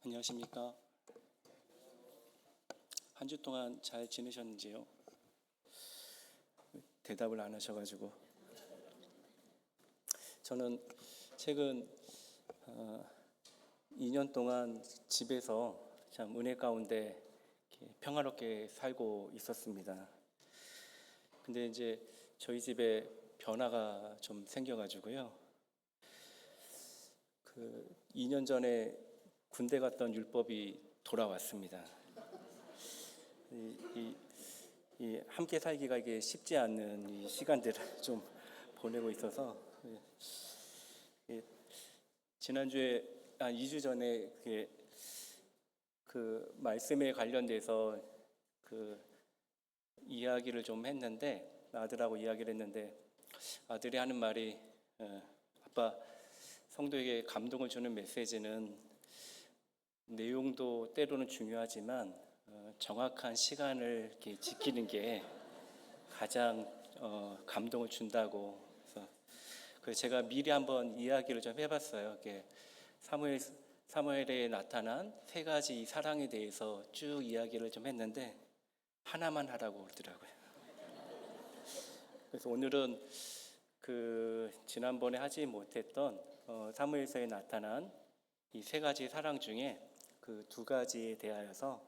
안녕하십니까. 한 주 동안 잘 지내셨는지요? 대답을 안 하셔가지고. 저는 최근 2년 동안 집에서 참 은혜 가운데 이렇게 평화롭게 살고 있었습니다. 근데 이제 저희 집에 변화가 좀 생겨가지고요. 2년 전에 군대 갔던 율법이 돌아왔습니다. 함께 살기가 이게 쉽지 않는 이 시간들을 좀 보내고 있어서, 지난주에 한 2주 전에 그 말씀에 관련돼서 그 이야기를 좀 했는데, 아들하고 이야기를 했는데 아들이 하는 말이, 아빠, 성도에게 감동을 주는 메시지는 내용도 때로는 중요하지만 정확한 시간을 이렇게 지키는 게 가장 감동을 준다고. 그래서 제가 미리 한번 이야기를 좀 해봤어요. 사무엘에 나타난 세 가지 사랑에 대해서 쭉 이야기를 좀 했는데 하나만 하라고 그러더라고요. 그래서 오늘은 지난번에 하지 못했던 사무엘서에 나타난 이 세 가지 사랑 중에 그 두 가지에 대하여서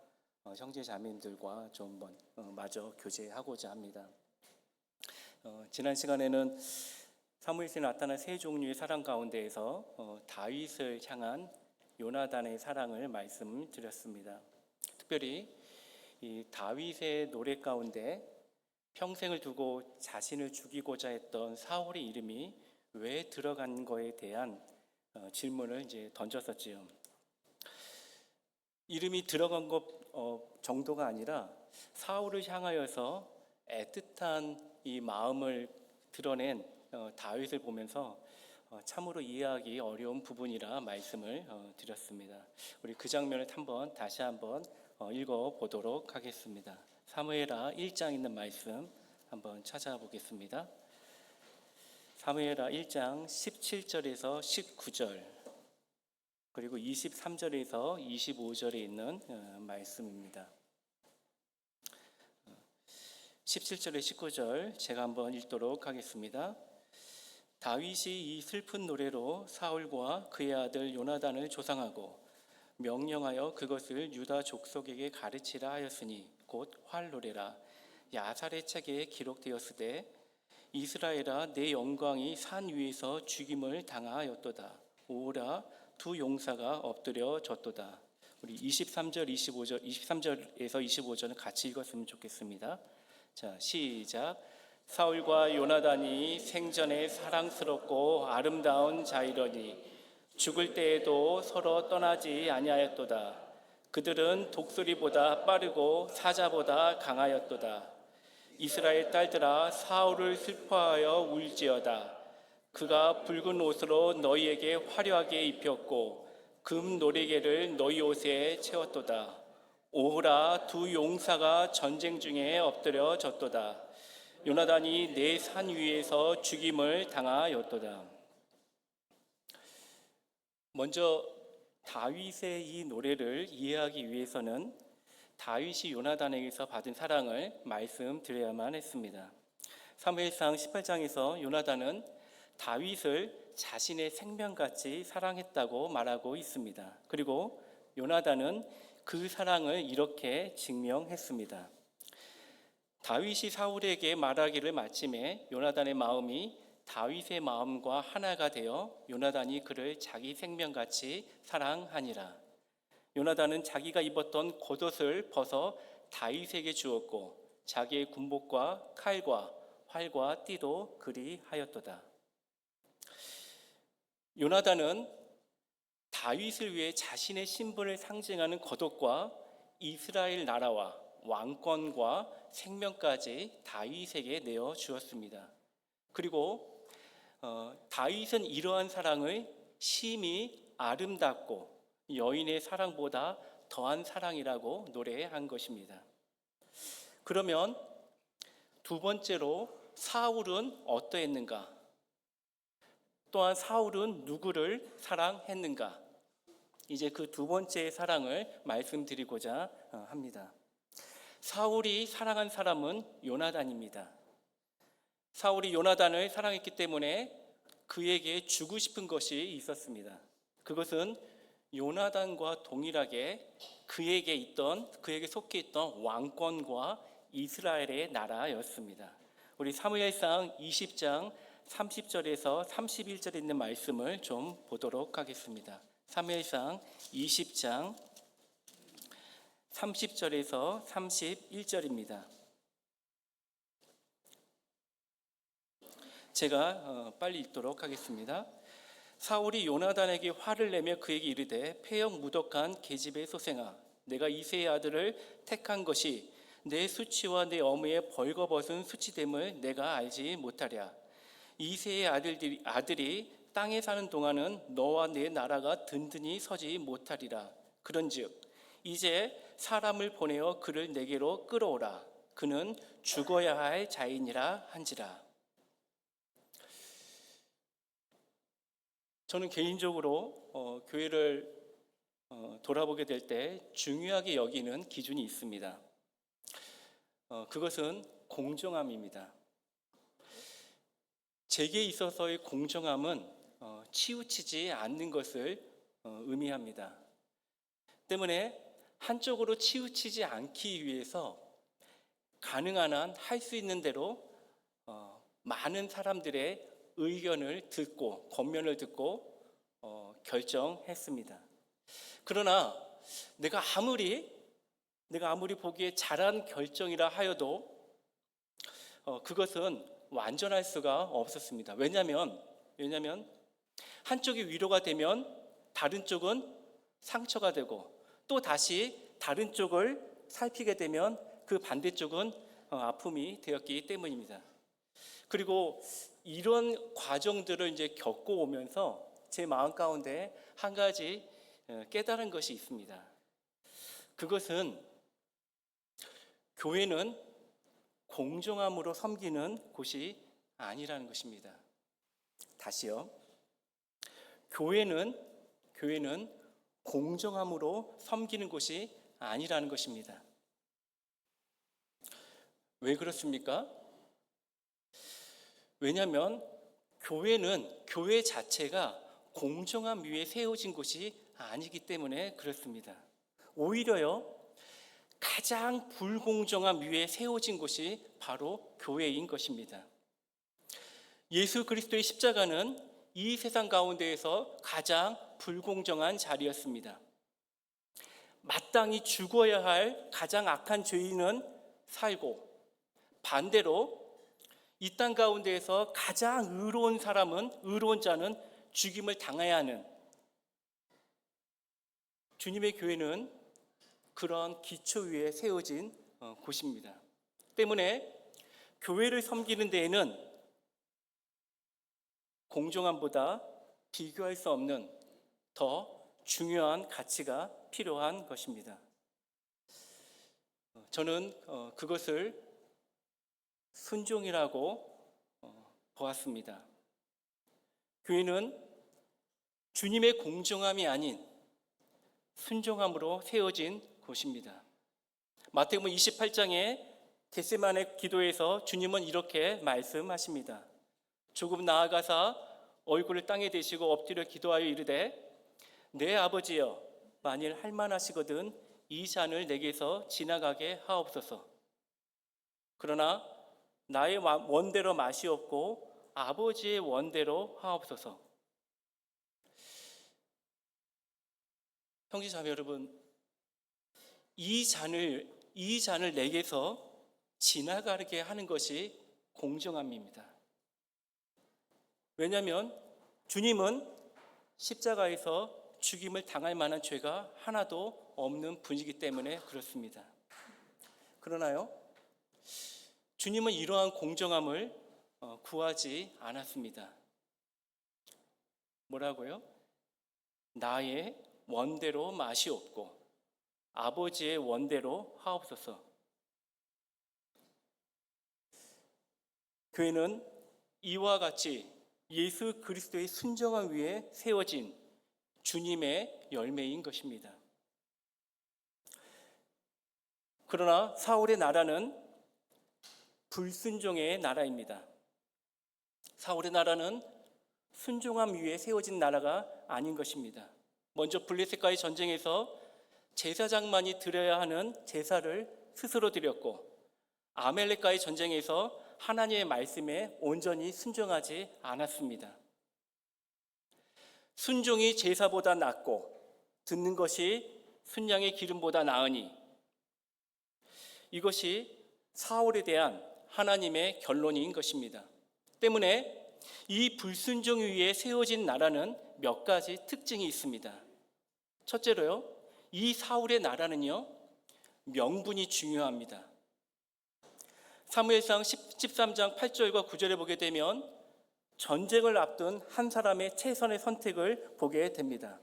형제 자매님들과 좀 마저 교제하고자 합니다. 지난 시간에는 사무엘서에 나타난 세 종류의 사랑 가운데에서 다윗을 향한 요나단의 사랑을 말씀드렸습니다. 특별히 이 다윗의 노래 가운데 평생을 두고 자신을 죽이고자 했던 사울의 이름이 왜 들어간 거에 대한 질문을 이제 던졌었지요. 이름이 들어간 것 정도가 아니라 사울을 향하여서 애틋한 이 마음을 드러낸 다윗을 보면서 참으로 이해하기 어려운 부분이라 말씀을 드렸습니다. 우리 그 장면을 다시 한번 읽어보도록 하겠습니다. 사무엘하 1장 있는 말씀 한번 찾아보겠습니다. 사무엘하 1장 17절에서 19절 그리고 23절에서 25절에 있는 말씀입니다. 17절에 19절 제가 한번 읽도록 하겠습니다. 다윗이 이 슬픈 노래로 사울과 그의 아들 요나단을 조상하고 명령하여 그것을 유다 족속에게 가르치라 하였으니 곧 활노래라. 야살의 책에 기록되었으되 이스라엘아, 내 영광이 산 위에서 죽임을 당하였도다. 오라, 두 용사가 엎드려졌도다. 우리 23절에서 25절은 같이 읽었으면 좋겠습니다. 자, 시작. 사울과 요나단이 생전에 사랑스럽고 아름다운 자이러니 죽을 때에도 서로 떠나지 아니하였도다. 그들은 독수리보다 빠르고 사자보다 강하였도다. 이스라엘 딸들아, 사울을 슬퍼하여 울지어다. 그가 붉은 옷으로 너희에게 화려하게 입혔고 금 노리개를 너희 옷에 채웠도다. 오호라, 두 용사가 전쟁 중에 엎드려졌도다. 요나단이 내 산 위에서 죽임을 당하였도다. 먼저 다윗의 이 노래를 이해하기 위해서는 다윗이 요나단에게서 받은 사랑을 말씀드려야만 했습니다. 사무엘상 18장에서 요나단은 다윗을 자신의 생명같이 사랑했다고 말하고 있습니다. 그리고 요나단은 그 사랑을 이렇게 증명했습니다. 다윗이 사울에게 말하기를 마침에 요나단의 마음이 다윗의 마음과 하나가 되어 요나단이 그를 자기 생명같이 사랑하니라. 요나단은 자기가 입었던 겉옷을 벗어 다윗에게 주었고 자기의 군복과 칼과 활과 띠도 그리하였도다. 요나단은 다윗을 위해 자신의 신분을 상징하는 겉옷과 이스라엘 나라와 왕권과 생명까지 다윗에게 내어 주었습니다. 그리고 다윗은 이러한 사랑을 심히 아름답고 여인의 사랑보다 더한 사랑이라고 노래한 것입니다. 그러면 두 번째로 사울은 어떠했는가? 또한 사울은 누구를 사랑했는가? 이제 그 두 번째 사랑을 말씀드리고자 합니다. 사울이 사랑한 사람은 요나단입니다. 사울이 요나단을 사랑했기 때문에 그에게 주고 싶은 것이 있었습니다. 그것은 요나단과 동일하게 그에게 속해 있던 왕권과 이스라엘의 나라였습니다. 우리 사무엘상 20장 30절에서 31절에 있는 말씀을 좀 보도록 하겠습니다. 사무엘상 20장 30절에서 31절입니다. 제가 빨리 읽도록 하겠습니다. 사울이 요나단에게 화를 내며 그에게 이르되 패역 무덕한 계집의 소생아, 내가 이새의 아들을 택한 것이 내 수치와 내 어머니의 벌거벗은 수치됨을 내가 알지 못하랴. 이새의 아들이 땅에 사는 동안은 너와 내 나라가 든든히 서지 못하리라. 그런즉 이제 사람을 보내어 그를 내게로 끌어오라. 그는 죽어야 할 자이니라 한지라. 저는 개인적으로 교회를 돌아보게 될 때 중요하게 여기는 기준이 있습니다. 그것은 공정함입니다. 제게 있어서의 공정함은 치우치지 않는 것을 의미합니다. 때문에 한쪽으로 치우치지 않기 위해서 가능한 한 할 수 있는 대로 많은 사람들의 의견을 듣고 권면을 듣고 결정했습니다. 그러나 내가 아무리 보기에 잘한 결정이라 하여도 그것은 완전할 수가 없었습니다. 왜냐하면 한쪽이 위로가 되면 다른 쪽은 상처가 되고 또 다시 다른 쪽을 살피게 되면 그 반대쪽은 아픔이 되었기 때문입니다. 그리고 이런 과정들을 이제 겪고 오면서 제 마음 가운데 한 가지 깨달은 것이 있습니다. 그것은 교회는 공정함으로 섬기는 곳이 아니라는 것입니다. 다시요. 교회는 공정함으로 섬기는 곳이 아니라는 것입니다. 왜 그렇습니까? 왜냐하면 교회 자체가 공정함 위에 세워진 곳이 아니기 때문에 그렇습니다. 오히려요, 가장 불공정함 위에 세워진 곳이 바로 교회인 것입니다. 예수 그리스도의 십자가는 이 세상 가운데에서 가장 불공정한 자리였습니다. 마땅히 죽어야 할 가장 악한 죄인은 살고, 반대로 이 땅 가운데에서 가장 의로운 자는 죽임을 당해야 하는, 주님의 교회는 그런 기초 위에 세워진 곳입니다. 때문에 교회를 섬기는 데에는 공정함보다 비교할 수 없는 더 중요한 가치가 필요한 것입니다. 저는 그것을 순종이라고 보았습니다. 교회는 주님의 공정함이 아닌 순종함으로 세워진 곳입니다. 마태복음 28장에 겟세마네 기도에서 주님은 이렇게 말씀하십니다. 조금 나아가사 얼굴을 땅에 대시고 엎드려 기도하여 이르되 내 아버지여, 만일 할만하시거든 이 잔을 내게서 지나가게 하옵소서. 그러나 나의 원대로 마시옵고 아버지의 원대로 하옵소서. 형제자매 여러분, 이 잔을 내게서 지나가게 하는 것이 공정함입니다. 왜냐하면 주님은 십자가에서 죽임을 당할 만한 죄가 하나도 없는 분이기 때문에 그렇습니다. 그러나요, 주님은 이러한 공정함을 구하지 않았습니다. 뭐라고요? 나의 원대로 마시옵고 아버지의 원대로 하옵소서. 교회는 이와 같이 예수 그리스도의 순정함 위에 세워진 주님의 열매인 것입니다. 그러나 사울의 나라는 불순종의 나라입니다. 사울의 나라는 순종함 위에 세워진 나라가 아닌 것입니다. 먼저 블레셋과의 전쟁에서 제사장만이 드려야 하는 제사를 스스로 드렸고, 아멜렉과의 전쟁에서 하나님의 말씀에 온전히 순종하지 않았습니다. 순종이 제사보다 낫고 듣는 것이 순양의 기름보다 나으니, 이것이 사울에 대한 하나님의 결론인 것입니다. 때문에 이 불순종 위에 세워진 나라는 몇 가지 특징이 있습니다. 첫째로요, 이 사울의 나라는요, 명분이 중요합니다. 사무엘상 13장 8절과 9절에 보게 되면 전쟁을 앞둔 한 사람의 최선의 선택을 보게 됩니다.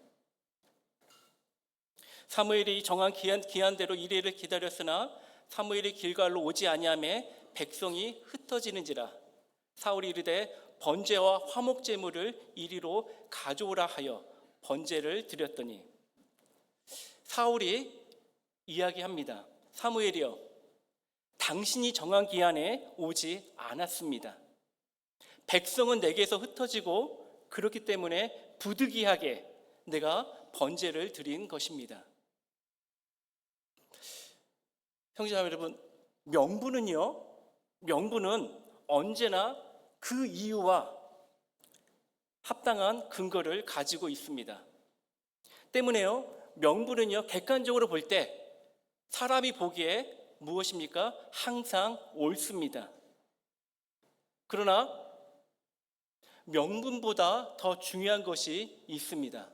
사무엘이 정한 기한대로 이레를 기다렸으나 사무엘이 길갈로 오지 아니하매 백성이 흩어지는지라 사울이 이르되 번제와 화목 제물을 이리로 가져오라 하여 번제를 드렸더니, 사울이 이야기합니다. 사무엘이여, 당신이 정한 기한에 오지 않았습니다. 백성은 내게서 흩어지고 그렇기 때문에 부득이하게 내가 번제를 드린 것입니다. 형제자매 여러분, 명분은 언제나 그 이유와 합당한 근거를 가지고 있습니다. 때문에요, 명분은요, 객관적으로 볼 때 사람이 보기에 무엇입니까? 항상 옳습니다. 그러나 명분보다 더 중요한 것이 있습니다.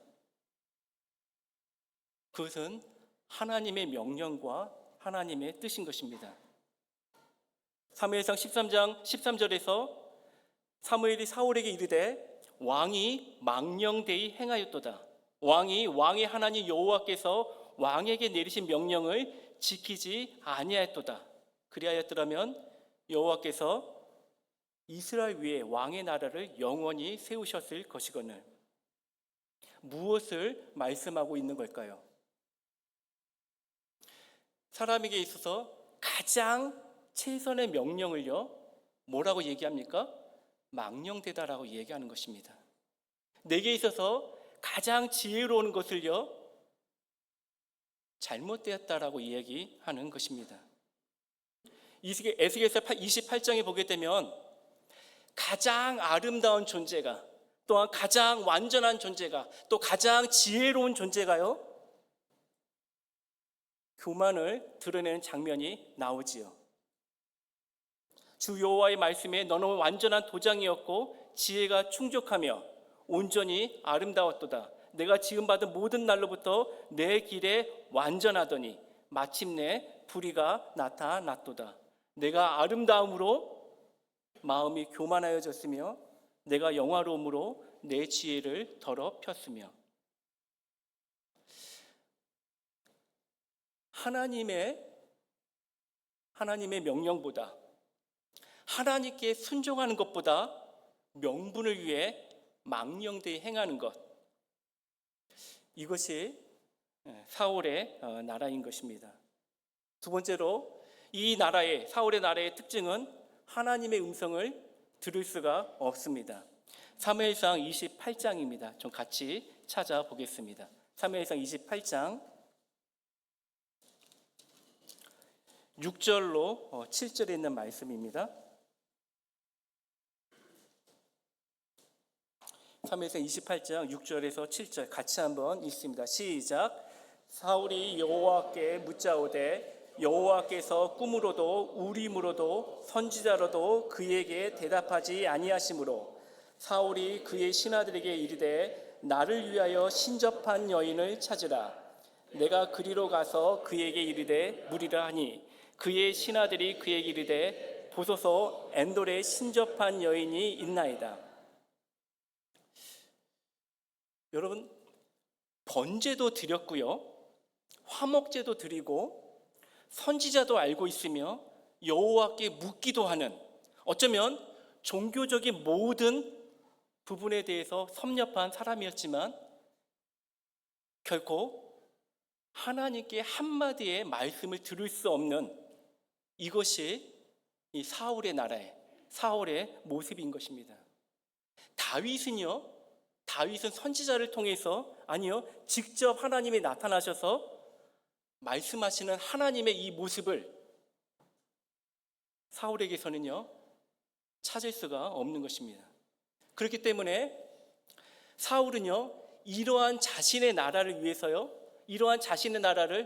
그것은 하나님의 명령과 하나님의 뜻인 것입니다. 사무엘상 13장 13절에서 사무엘이 사울에게 이르되 왕이 망령되이 행하였도다. 왕의 하나님 여호와께서 왕에게 내리신 명령을 지키지 아니하였도다. 그리하였더라면 여호와께서 이스라엘 위에 왕의 나라를 영원히 세우셨을 것이거늘. 무엇을 말씀하고 있는 걸까요? 사람에게 있어서 가장 최선의 명령을요, 뭐라고 얘기합니까? 망령되다라고 얘기하는 것입니다. 내게 있어서 가장 지혜로운 것을요, 잘못되었다라고 이야기하는 것입니다. 에스겔서 28장에 보게 되면 가장 아름다운 존재가, 또한 가장 완전한 존재가, 또 가장 지혜로운 존재가요, 교만을 드러내는 장면이 나오지요. 주 여호와의 말씀에 너는 완전한 도장이었고 지혜가 충족하며 온전히 아름다웠도다. 내가 지음받은 모든 날로부터 내 길에 완전하더니 마침내 불의가 나타났도다. 내가 아름다움으로 마음이 교만하여졌으며 내가 영화로움으로 내 지혜를 더럽혔으며. 하나님의 명령보다, 하나님께 순종하는 것보다 명분을 위해 망령되이 행하는 것, 이것이 사울의 나라인 것입니다. 두 번째로, 사울의 나라의 특징은 하나님의 음성을 들을 수가 없습니다. 사무엘상 28장입니다. 좀 같이 찾아보겠습니다. 사무엘상 28장 6절로 7절에 있는 말씀입니다. 사무엘상 28장 6절에서 7절 같이 한번 읽습니다. 시작. 사울이 여호와께 묻자오되 여호와께서 꿈으로도 우림으로도 선지자로도 그에게 대답하지 아니하시므로 사울이 그의 신하들에게 이르되 나를 위하여 신접한 여인을 찾으라. 내가 그리로 가서 그에게 이르되 물으라 하니 그의 신하들이 그에게 이르되 보소서 엔돌에 신접한 여인이 있나이다. 여러분, 번제도 드렸고요, 화목제도 드리고 선지자도 알고 있으며 여호와께 묻기도 하는, 어쩌면 종교적인 모든 부분에 대해서 섭렵한 사람이었지만 결코 하나님께 한마디의 말씀을 들을 수 없는 이것이 이 사울의 모습인 것입니다. 다윗은 선지자를 통해서, 아니요, 직접 하나님이 나타나셔서 말씀하시는 하나님의 이 모습을 사울에게서는요 찾을 수가 없는 것입니다. 그렇기 때문에 사울은요 이러한 자신의 나라를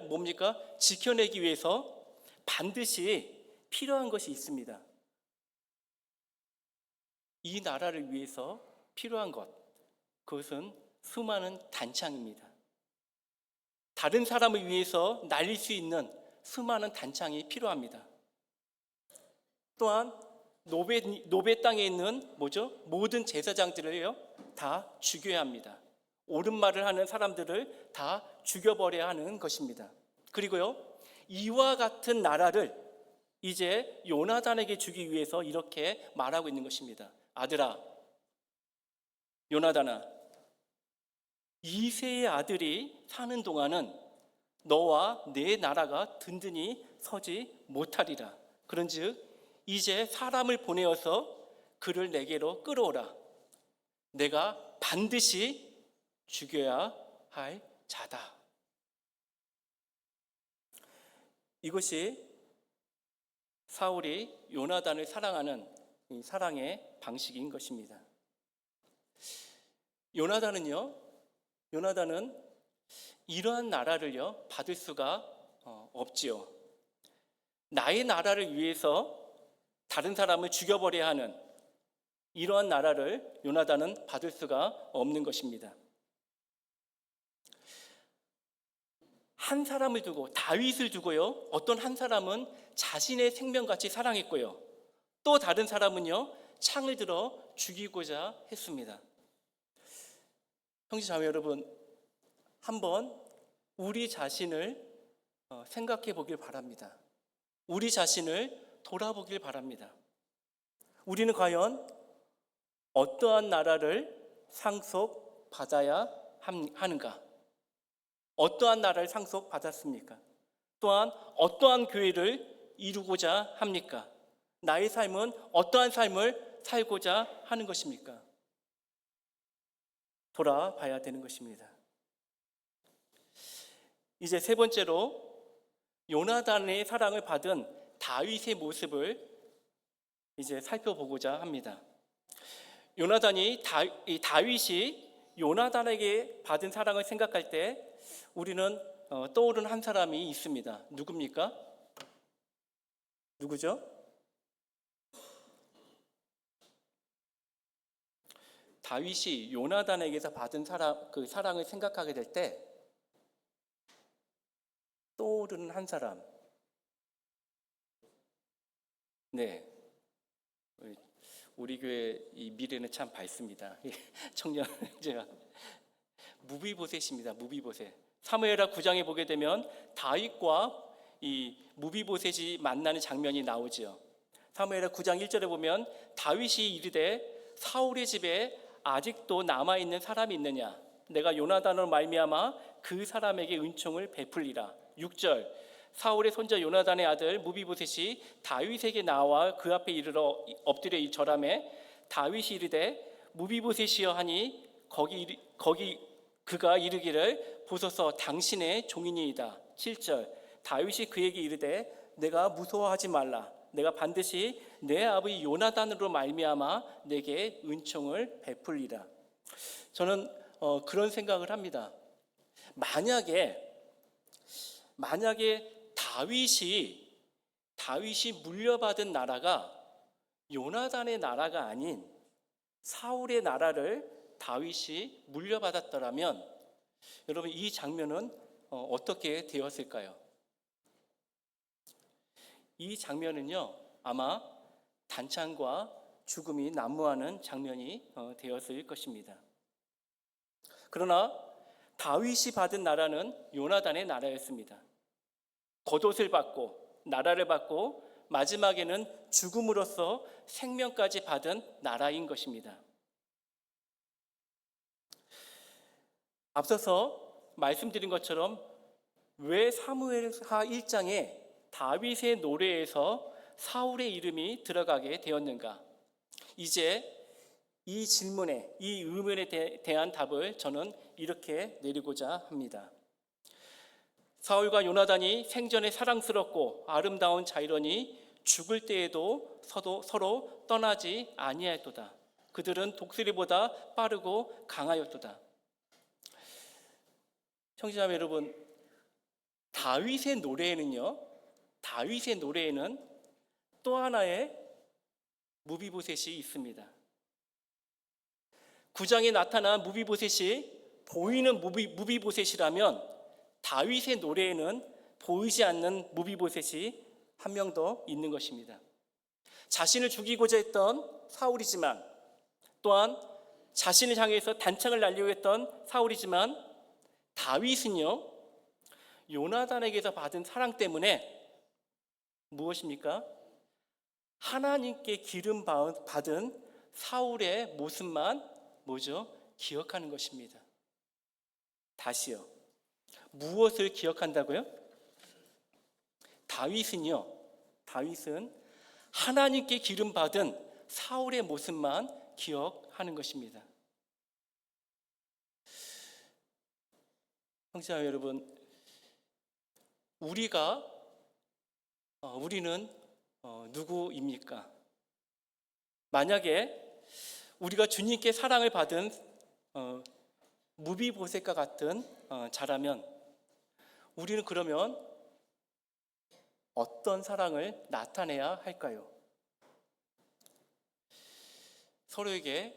뭡니까? 지켜내기 위해서 반드시 필요한 것이 있습니다. 이 나라를 위해서 필요한 것, 그것은 수많은 단창입니다. 다른 사람을 위해서 날릴 수 있는 수많은 단창이 필요합니다. 또한 노베 땅에 있는 모든 제사장들을요 다 죽여야 합니다. 옳은 말을 하는 사람들을 다 죽여버려야 하는 것입니다. 그리고요 이와 같은 나라를 이제 요나단에게 주기 위해서 이렇게 말하고 있는 것입니다. 아들아, 요나단아, 이새의 아들이 사는 동안은 너와 내 나라가 든든히 서지 못하리라. 그런즉 이제 사람을 보내어서 그를 내게로 끌어오라. 내가 반드시 죽여야 할 자다. 이것이 사울이 요나단을 사랑하는 이 사랑의 방식인 것입니다. 요나단은 이러한 나라를요 받을 수가 없지요. 나의 나라를 위해서 다른 사람을 죽여버려야 하는 이러한 나라를 요나단은 받을 수가 없는 것입니다. 한 사람을 두고, 다윗을 두고요, 어떤 한 사람은 자신의 생명같이 사랑했고요, 또 다른 사람은요 창을 들어 죽이고자 했습니다. 형제자매 여러분, 한번 우리 자신을 생각해 보길 바랍니다. 우리 자신을 돌아보길 바랍니다. 우리는 과연 어떠한 나라를 상속받아야 하는가? 어떠한 나라를 상속받았습니까? 또한 어떠한 교회를 이루고자 합니까? 나의 삶은 어떠한 삶을 살고자 하는 것입니까? 돌아봐야 되는 것입니다. 이제 세 번째로 요나단의 사랑을 받은 다윗의 모습을 이제 살펴보고자 합니다. 다윗이 요나단에게 받은 사랑을 생각할 때 우리는 떠오르는 한 사람이 있습니다. 누굽니까? 누구죠? 다윗이 요나단에게서 받은 그 사랑을 생각하게 될 때 떠오르는 한 사람. 네, 우리 교회 이 미래는 참 밝습니다. 청년 제가 무비보셋입니다. 무비보셋. 사무엘하 9장에 보게 되면 다윗과 이 무비보셋이 만나는 장면이 나오지요. 사무엘하 9장 1절에 보면 다윗이 이르되 사울의 집에 아직도 남아 있는 사람이 있느냐? 내가 요나단으로 말미암아 그 사람에게 은총을 베풀리라. 6절 사울의 손자 요나단의 아들 무비보셋이 다윗에게 나와 그 앞에 이르러 엎드려 이 절하매 다윗이 이르되 무비보셋이여 하니 거기 그가 이르기를 보소서 당신의 종이니이다. 7절 다윗이 그에게 이르되 내가 무서워하지 말라. 내가 반드시 내 아버지 요나단으로 말미암아 내게 은총을 베풀리라. 저는 그런 생각을 합니다. 만약에 다윗이 물려받은 나라가 요나단의 나라가 아닌 사울의 나라를 다윗이 물려받았더라면 여러분 이 장면은 어떻게 되었을까요? 이 장면은요 아마 단창과 죽음이 난무하는 장면이 되었을 것입니다. 그러나 다윗이 받은 나라는 요나단의 나라였습니다. 겉옷을 받고 나라를 받고 마지막에는 죽음으로써 생명까지 받은 나라인 것입니다. 앞서서 말씀드린 것처럼 왜 사무엘하 1장에 다윗의 노래에서 사울의 이름이 들어가게 되었는가? 이제 이 질문에, 이 의문에 대한 답을 저는 이렇게 내리고자 합니다. 사울과 요나단이 생전에 사랑스럽고 아름다운 자이러니 죽을 때에도 서로 떠나지 아니하였도다. 그들은 독수리보다 빠르고 강하였도다. 청취자 여러분, 다윗의 노래에는 또 하나의 무비보셋이 있습니다. 9장에 나타난 무비보셋이 보이는 무비보셋이라면 다윗의 노래에는 보이지 않는 무비보셋이 한 명 더 있는 것입니다. 자신을 죽이고자 했던 사울이지만, 또한 자신을 향해서 단창을 날리려 했던 사울이지만, 다윗은요 요나단에게서 받은 사랑 때문에 무엇입니까? 하나님께 기름 받은 사울의 모습만 뭐죠? 기억하는 것입니다. 다시요. 무엇을 기억한다고요? 다윗은 하나님께 기름 받은 사울의 모습만 기억하는 것입니다. 형제자 여러분, 우리는 누구입니까? 만약에 우리가 주님께 사랑을 받은 무비보셋과 같은 자라면 우리는 그러면 어떤 사랑을 나타내야 할까요? 서로에게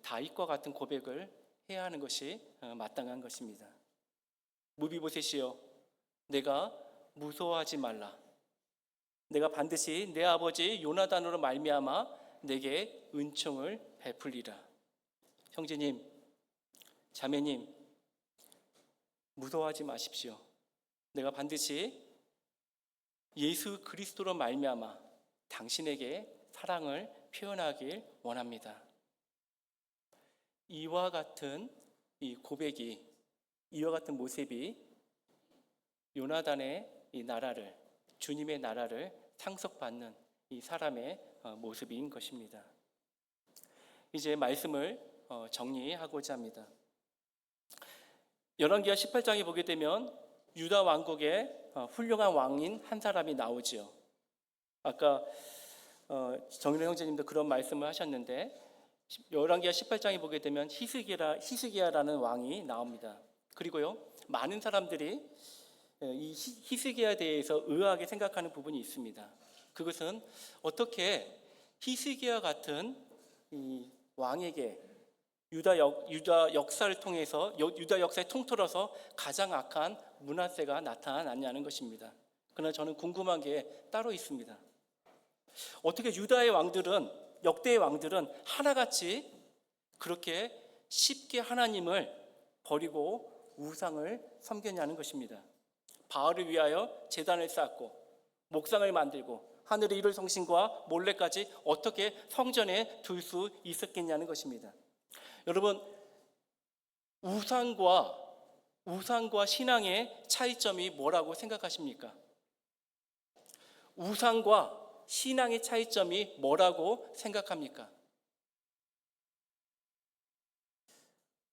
다윗과 같은 고백을 해야 하는 것이 마땅한 것입니다. 무비보셋이여, 내가 무서워하지 말라. 내가 반드시 내 아버지 요나단으로 말미암아 내게 은총을 베풀리라. 형제님, 자매님, 무서워하지 마십시오. 내가 반드시 예수 그리스도로 말미암아 당신에게 사랑을 표현하길 원합니다. 이와 같은 이 고백이, 이와 같은 모습이 요나단의 이 나라를, 주님의 나라를 상속받는 이 사람의 모습인 것입니다. 이제 말씀을 정리하고자 합니다. 열왕기하 18장에 보게 되면 유다 왕국에 훌륭한 왕인 한 사람이 나오지요. 아까 정인호 형제님도 그런 말씀을 하셨는데 열왕기하 18장에 보게 되면 히스기야라는 왕이 나옵니다. 그리고요, 많은 사람들이 이 히스기야에 대해서 의아하게 생각하는 부분이 있습니다. 그것은 어떻게 히스기야 같은 이 왕에게 유다 역사를 통해서, 유다 역사의 통틀어서 가장 악한 므낫세가 나타났냐는 것입니다. 그러나 저는 궁금한 게 따로 있습니다. 어떻게 유다의 왕들은, 역대의 왕들은 하나같이 그렇게 쉽게 하나님을 버리고 우상을 섬겼냐는 것입니다. 바알을 위하여 제단을 쌓고 목상을 만들고 하늘의 일월 성신과 몰래까지 어떻게 성전에 둘 수 있었겠냐는 것입니다. 여러분, 우상과 신앙의 차이점이 뭐라고 생각하십니까? 우상과 신앙의 차이점이 뭐라고 생각합니까?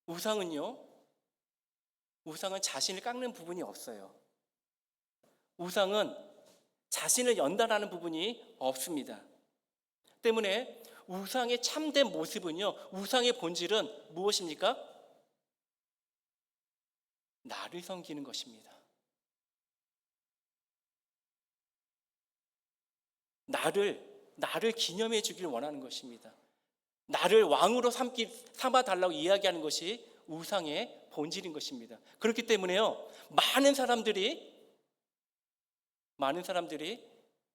우상은 자신을 깎는 부분이 없어요. 우상은 자신을 연단하는 부분이 없습니다. 때문에 우상의 참된 모습은요, 우상의 본질은 무엇입니까? 나를 섬기는 것입니다. 나를 기념해 주길 원하는 것입니다. 나를 왕으로 삼아달라고 이야기하는 것이 우상의 본질인 것입니다. 그렇기 때문에요, 많은 사람들이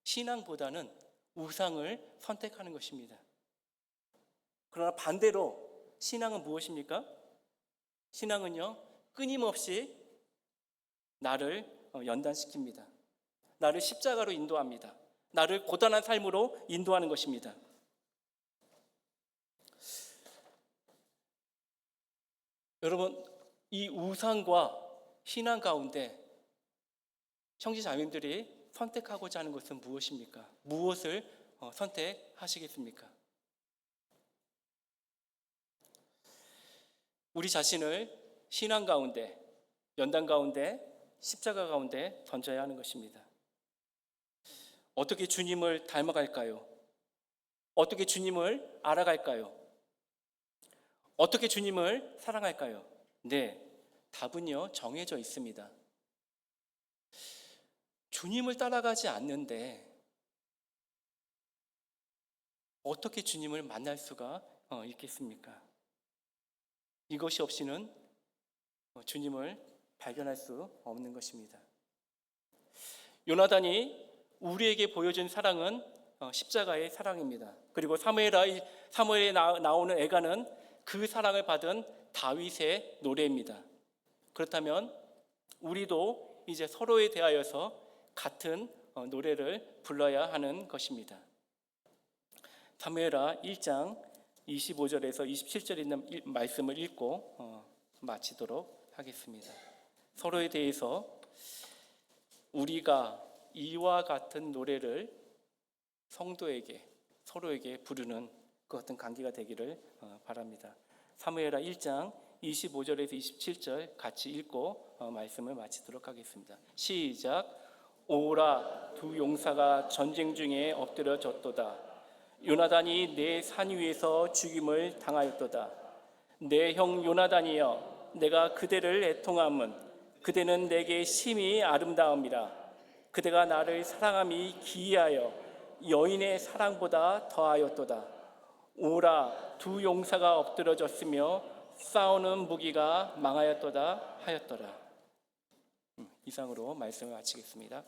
신앙보다는 우상을 선택하는 것입니다. 그러나 반대로 신앙은 무엇입니까? 신앙은요, 끊임없이 나를 연단시킵니다. 나를 십자가로 인도합니다. 나를 고단한 삶으로 인도하는 것입니다. 여러분, 이 우상과 신앙 가운데 형제 자매님들이 선택하고자 하는 것은 무엇입니까? 무엇을 선택하시겠습니까? 우리 자신을 신앙 가운데, 연단 가운데, 십자가 가운데 던져야 하는 것입니다. 어떻게 주님을 닮아갈까요? 어떻게 주님을 알아갈까요? 어떻게 주님을 사랑할까요? 네, 답은요, 정해져 있습니다. 주님을 따라가지 않는데 어떻게 주님을 만날 수가 있겠습니까? 이것이 없이는 주님을 발견할 수 없는 것입니다. 요나단이 우리에게 보여준 사랑은 십자가의 사랑입니다. 그리고 사무엘에 나오는 애가는 그 사랑을 받은 다윗의 노래입니다. 그렇다면 우리도 이제 서로에 대하여서 같은 노래를 불러야 하는 것입니다. 사무엘하 1장 25절에서 27절에 있는 말씀을 읽고 마치도록 하겠습니다. 서로에 대해서 우리가 이와 같은 노래를 성도에게, 서로에게 부르는 그 같은 관계가 되기를 바랍니다. 사무엘하 1장 25절에서 27절 같이 읽고 말씀을 마치도록 하겠습니다. 시작. 오라, 두 용사가 전쟁 중에 엎드려졌도다. 요나단이 내 산 위에서 죽임을 당하였도다. 내 형 요나단이여, 내가 그대를 애통함은 그대는 내게 심히 아름다움이라. 그대가 나를 사랑함이 기이하여 여인의 사랑보다 더하였도다. 오라, 두 용사가 엎드러졌으며 싸우는 무기가 망하였도다 하였더라. 이상으로 말씀을 마치겠습니다.